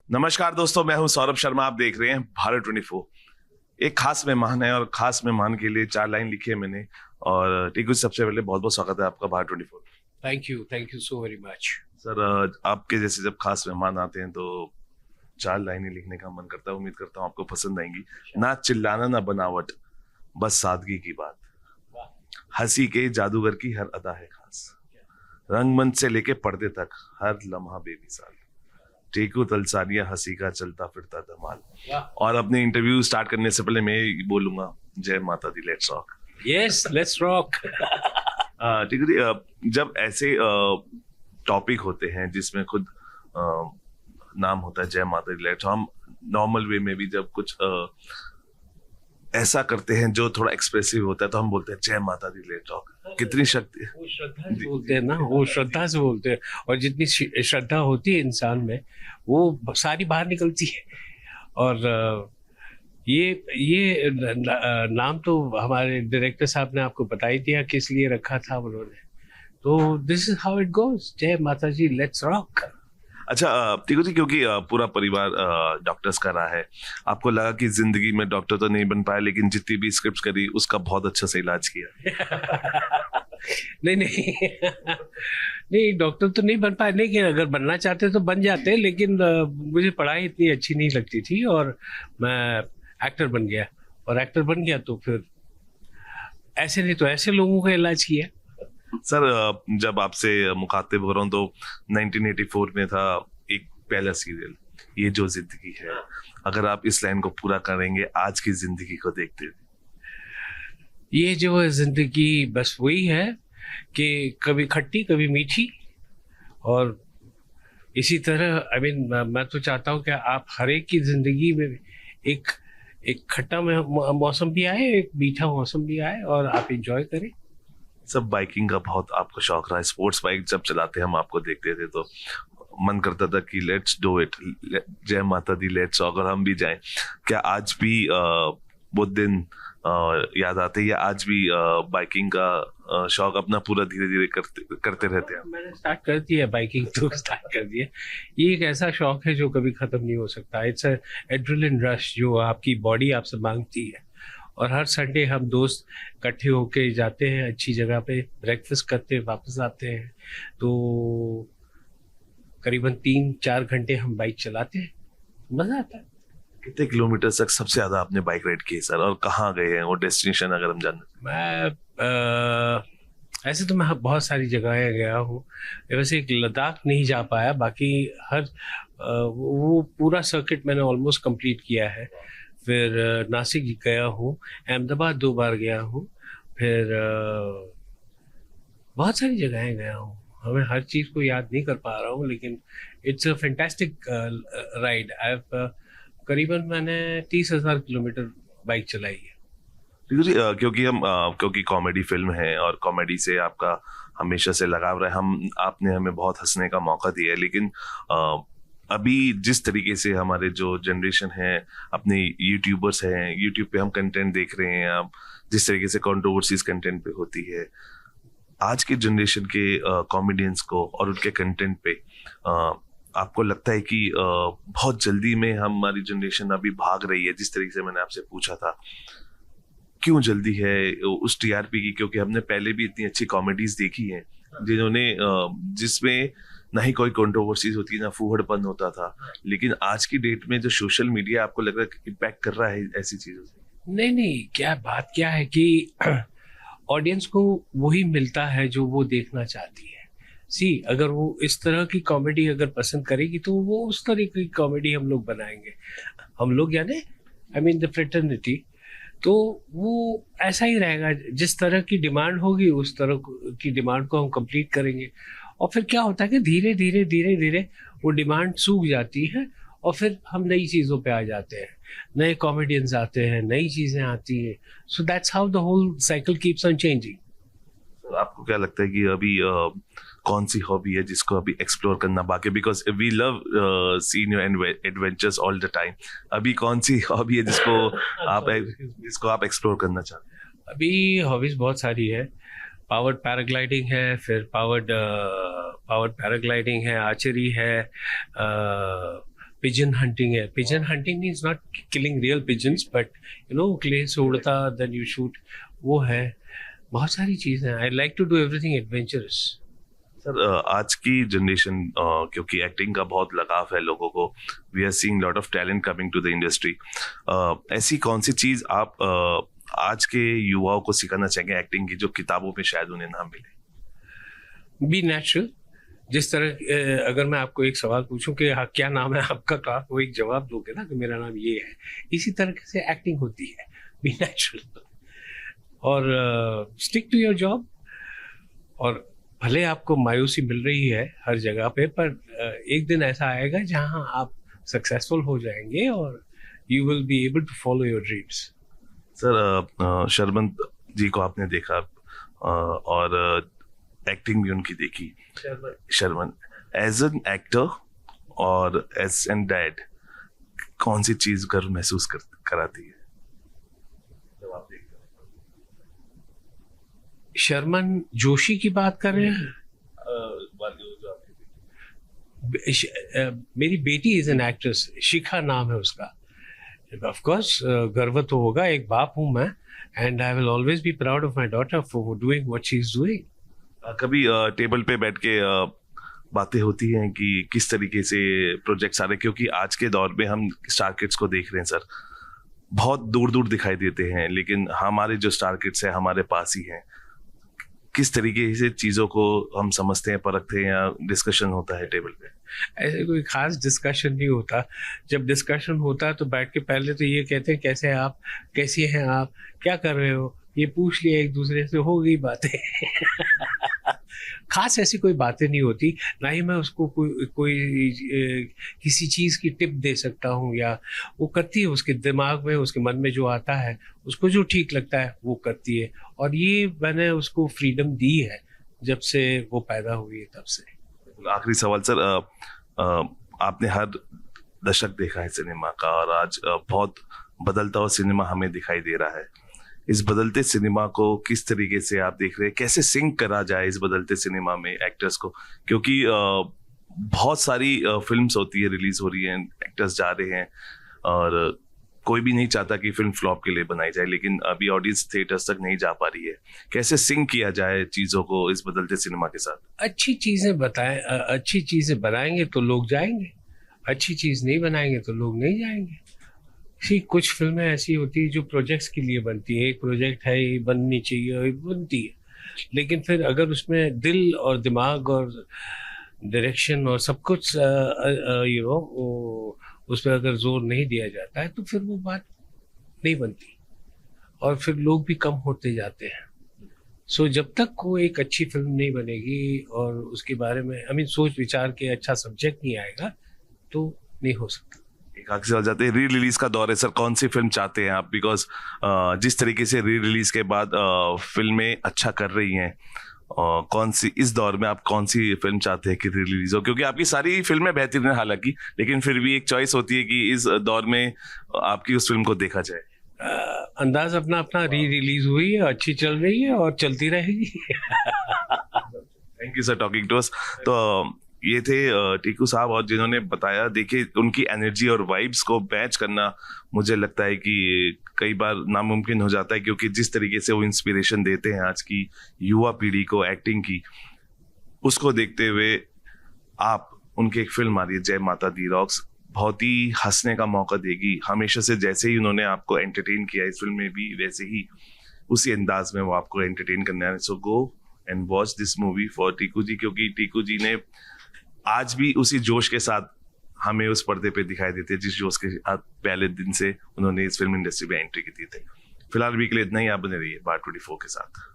नमस्कार दोस्तों, मैं हूं सौरभ शर्मा। आप देख रहे हैं भारत 24। एक खास मेहमान है और खास मेहमान के लिए 4 लाइन लिखी है मैंने। और टीकू, सबसे पहले बहुत बहुत स्वागत है आपका Bharat 24। Thank you so very much. Sir, आपके जैसे जब खास मेहमान आते हैं तो 4 लाइनें लिखने का मन करता है। उम्मीद करता हूँ आपको पसंद आएंगी। ना चिल्लाना ना बनावट, बस सादगी की बात, हंसी के जादूगर की हर अदा है खास, रंगमंच से लेके पर्दे तक हर लम्हा बेमिसाल, टीकू तलसानिया हंसी का चलता फिरता धमाल। और अपने इंटरव्यू स्टार्ट करने से पहले मैं बोलूंगा, जय माता दी, let's rock. Yes, let's rock. Tiku ji, जब ऐसे टॉपिक होते हैं जिसमें खुद नाम होता है जय माता दी, लेट्स, हम नॉर्मल वे में भी जब कुछ ऐसा करते हैं जो थोड़ा एक्सप्रेसिव होता है तो हम बोलते हैं जय माता दी, लेट्स रॉक। कितनी शक्ति, वो श्रद्धा से बोलते हैं ना, वो श्रद्धा से बोलते हैं। और जितनी श्रद्धा होती है इंसान में, वो सारी बाहर निकलती है। और ये नाम तो हमारे डायरेक्टर साहब ने आपको बता ही दिया किस लिए रखा था उन्होंने। तो this is how it goes, जय माता जी, लेट्स रॉक। अच्छा टीकू जी, क्योंकि पूरा परिवार डॉक्टर्स का रहा है, आपको लगा कि जिंदगी में डॉक्टर तो नहीं बन पाया, लेकिन जितनी भी स्क्रिप्ट करी उसका बहुत अच्छा से इलाज किया? नहीं नहीं, डॉक्टर तो नहीं बन पाए, लेकिन अगर बनना चाहते तो बन जाते। लेकिन मुझे पढ़ाई इतनी अच्छी नहीं लगती थी और मैं एक्टर बन गया। और एक्टर बन गया तो फिर ऐसे नहीं तो ऐसे लोगों का इलाज किया। सर, जब आपसे मुखातिब हो रहा हूँ तो 1984 में था एक पहला सीरियल, ये जो जिंदगी है। अगर आप इस लाइन को पूरा करेंगे आज की जिंदगी को देखते हुए। ये जो जिंदगी बस वही है कि कभी खट्टी कभी मीठी। और इसी तरह मैं तो चाहता हूँ कि आप हर एक की जिंदगी में एक एक खट्टा मौसम भी आए, एक मीठा मौसम भी आए, और आप एंजॉय करें। सब बाइकिंग का बहुत आपको शौक रहा है। स्पोर्ट्स बाइक जब चलाते हम आपको देखते थे तो मन करता था कि लेट्स डू इट, जय माता दी, लेट्स, अगर हम भी जाएं। क्या आज भी वो दिन याद आते हैं, या आज भी बाइकिंग का शौक अपना पूरा धीरे धीरे करते रहते हैं? मैंने स्टार्ट कर दिया बाइकिंग, तो स्टार्ट कर दिया। ये एक ऐसा शौक है जो कभी खत्म नहीं हो सकता। इट्स एड्रेनलिन रश जो आपकी बॉडी आपसे मांगती है। और हर संडे हम दोस्त इकट्ठे होके जाते हैं अच्छी जगह पे, ब्रेकफास्ट करते हैं, वापस आते हैं। तो करीबन 3-4 घंटे हम बाइक चलाते हैं, मजा आता है। कितने किलोमीटर तक सबसे ज्यादा आपने बाइक राइड की है सर, और कहाँ गए हैं वो डेस्टिनेशन अगर हम जानना? ऐसे तो मैं बहुत सारी जगहें गया हूँ। वैसे एक लद्दाख नहीं जा पाया, बाकी हर वो पूरा सर्किट मैंने ऑलमोस्ट कंप्लीट किया है। फिर नासिक गया हूँ, अहमदाबाद 2 बार गया हूँ। फिर बहुत सारी जगहें गया हूँ। हमें हर चीज़ को याद नहीं कर पा रहा हूँ, लेकिन इट्स अ फैंटास्टिक राइड। करीबन मैंने 30,000 किलोमीटर बाइक चलाई है। क्योंकि कॉमेडी फिल्म है और कॉमेडी से आपका हमेशा से लगाव रहा है, आपने हमें बहुत हंसने का मौका दिया है। लेकिन अभी जिस तरीके से हमारे जो जनरेशन है, अपने यूट्यूबर्स हैं, यूट्यूब पे हम कंटेंट देख रहे हैं, अब जिस तरीके से कंट्रोवर्सीज कंटेंट पे होती है, आज की जनरेशन के कॉमेडियंस को और उनके कंटेंट पे आपको लगता है कि बहुत जल्दी में हमारी जनरेशन अभी भाग रही है? जिस तरीके से मैंने आपसे पूछा था, क्यों जल्दी है उस टीआरपी की? क्योंकि हमने पहले भी इतनी अच्छी कॉमेडीज देखी हैं जिन्होंने जिसमें ना ही कोई कंट्रोवर्सीज होती, ना फूहड़पन होता था। लेकिन आज की डेट में जो सोशल मीडिया आपको लग रहा है इम्पैक्ट कर रहा है ऐसी चीजों से? नहीं, क्या है कि ऑडियंस को वही मिलता है जो वो देखना चाहती है। अगर वो इस तरह की कॉमेडी अगर पसंद करेगी तो वो उस तरह की कॉमेडी हम लोग बनाएंगे। हम लोग यानी द फ्रेटर्निटी, तो वो ऐसा ही रहेगा। जिस तरह की डिमांड होगी उस तरह की डिमांड को हम कंप्लीट करेंगे। और फिर क्या होता है कि धीरे धीरे वो डिमांड सूख जाती है, और फिर हम नई चीज़ों पे आ जाते हैं, नए कॉमेडियंस आते हैं, नई चीज़ें आती हैं। So that's how the whole cycle keeps on changing. आपको क्या लगता है कि अभी कौन सी हॉबी है जिसको अभी एक्सप्लोर करना बाकी? Because we love seeing your adventures all the time. अभी कौन सी हॉबी है जिसको आप एक्सप्लोर करना चाहते हैं? अभी हॉबीज बहुत सारी है। पावर्ड पैराग्लाइडिंग है, फिर पावर्ड पैराग्लाइडिंग है, आर्चरी है, पिजन हंटिंग है. Pigeon hunting means not killing real pigeons, but clay से उड़ता देन यू शूट, वो है. बहुत सारी चीजें. I like to do everything adventurous. Sir आज की जनरेशन क्योंकि एक्टिंग का बहुत लगाव है लोगों को, we are seeing lot of talent coming to the industry. ऐसी कौन सी चीज आप आज के युवाओं को सिखाना चाहेंगे एक्टिंग की, जो किताबों में शायद उन्हें ना मिले? Be natural. जिस तरह अगर मैं आपको एक सवाल पूछूं कि हाँ क्या नाम है आपका, तो आप वो एक जवाब दोगे ना कि मेरा नाम ये है. इसी तरह से एक्टिंग होती है. बी नेचुरल और स्टिक टू योर जॉब. और भले आपको मायूसी मिल रही है हर जगह पे, पर एक दिन ऐसा आएगा जहां आप सक्सेसफुल हो जाएंगे और you will be able to follow your dreams. Sir Sharman ji को आपने देखा और एक्टिंग भी उनकी देखी. शर्मन एज एन एक्टर और एज एन डैड, कौन सी चीज गर्व महसूस कराती है जब आप देखते हैं? शर्मन जोशी की बात कर रहे हैं? मेरी बेटी इज एन एक्ट्रेस, शिखा नाम है उसका. ऑफ कोर्स गर्व तो होगा, एक बाप हूं मैं, and I will always be proud of my daughter for doing what she is doing. कभी टेबल पे बैठ के बातें होती हैं कि किस तरीके से प्रोजेक्ट्स आ रहे हैं, क्योंकि आज के दौर में हम स्टार किड्स को देख रहे हैं सर, बहुत दूर दूर दिखाई देते हैं, लेकिन हमारे जो स्टार किड्स हैं हमारे पास ही हैं. किस तरीके से चीजों को हम समझते हैं, परखते हैं, या डिस्कशन होता है टेबल पे? ऐसे कोई खास डिस्कशन नहीं होता. जब डिस्कशन होता है तो बैठ के पहले तो ये कहते हैं कैसे हैं आप, कैसी हैं आप, क्या कर रहे हो, ये पूछ लिया एक दूसरे से, हो गई बातें. खास ऐसी कोई बातें नहीं होती. ना ही मैं उसको कोई किसी चीज की टिप दे सकता हूँ, या वो करती है उसके दिमाग में, उसके मन में जो आता है, उसको जो ठीक लगता है वो करती है. और ये मैंने उसको फ्रीडम दी है जब से वो पैदा हुई है, तब से. आखिरी सवाल सर, आपने हर दशक देखा है सिनेमा का, और आज बहुत बदलता हुआ सिनेमा हमें दिखाई दे रहा है. इस बदलते सिनेमा को किस तरीके से आप देख रहे हैं, कैसे सिंक करा जाए इस बदलते सिनेमा में एक्टर्स को? क्योंकि बहुत सारी फिल्म्स होती है, रिलीज हो रही हैं, एक्टर्स जा रहे हैं, और कोई भी नहीं चाहता कि फिल्म फ्लॉप के लिए बनाई जाए, लेकिन अभी ऑडियंस थिएटर्स तक नहीं जा पा रही है. कैसे सिंक किया जाए चीजों को इस बदलते सिनेमा के साथ? अच्छी चीजें बताएं, अच्छी चीजें बनाएंगे तो लोग जाएंगे, अच्छी चीज नहीं बनाएंगे तो लोग नहीं जाएंगे. कुछ फिल्में ऐसी होती है जो प्रोजेक्ट्स के लिए बनती है. एक प्रोजेक्ट है, ये बननी चाहिए, और बनती है, लेकिन फिर अगर उसमें दिल और दिमाग और डायरेक्शन और सब कुछ उस पर अगर जोर नहीं दिया जाता है तो फिर वो बात नहीं बनती, और फिर लोग भी कम होते जाते हैं. सो जब तक कोई एक अच्छी फिल्म नहीं बनेगी और उसके बारे में सोच विचार के अच्छा सब्जेक्ट नहीं आएगा, तो नहीं हो सकता. एक आखिरी सवाल जाते हैं, री रिलीज का दौर है सर, कौन सी फिल्म चाहते हैं आप? बिकॉज जिस तरीके से री रिलीज के बाद फिल्में अच्छा कर रही हैं, कौन सी इस दौर में आप कौन सी फिल्म चाहते हैं कि री रिलीज हो? क्योंकि आपकी सारी फिल्में बेहतरीन है हालांकि, लेकिन फिर भी एक चॉइस होती है कि इस दौर में आपकी उस फिल्म को देखा जाए. अंदाज अपना अपना. री रिलीज हुई है, अच्छी चल रही है और चलती रहेगी. Thank you sir talking to us. तो ये थे टीकू साहब, और जिन्होंने बताया, देखिए उनकी एनर्जी और वाइब्स को मैच करना मुझे लगता है कि कई बार नामुमकिन हो जाता है, क्योंकि जिस तरीके से वो इंस्पिरेशन देते हैं आज की युवा पीढ़ी को एक्टिंग की, उसको देखते हुए आप उनकी एक फिल्म आ रही है जय माता दी रॉक्स, बहुत ही हंसने का मौका देगी. हमेशा से जैसे ही उन्होंने आपको एंटरटेन किया इस फिल्म में भी, वैसे ही उसी अंदाज में वो आपको एंटरटेन करने आ रहे. So go and watch this movie for Tiku ji, क्योंकि टीकू जी ने आज भी उसी जोश के साथ हमें उस पर्दे पे दिखाई देते हैं जिस जोश के साथ पहले दिन से उन्होंने इस फिल्म इंडस्ट्री में एंट्री की थी. फिलहाल भी के लिए इतना ही. आप बने रहिए बार 24 के साथ.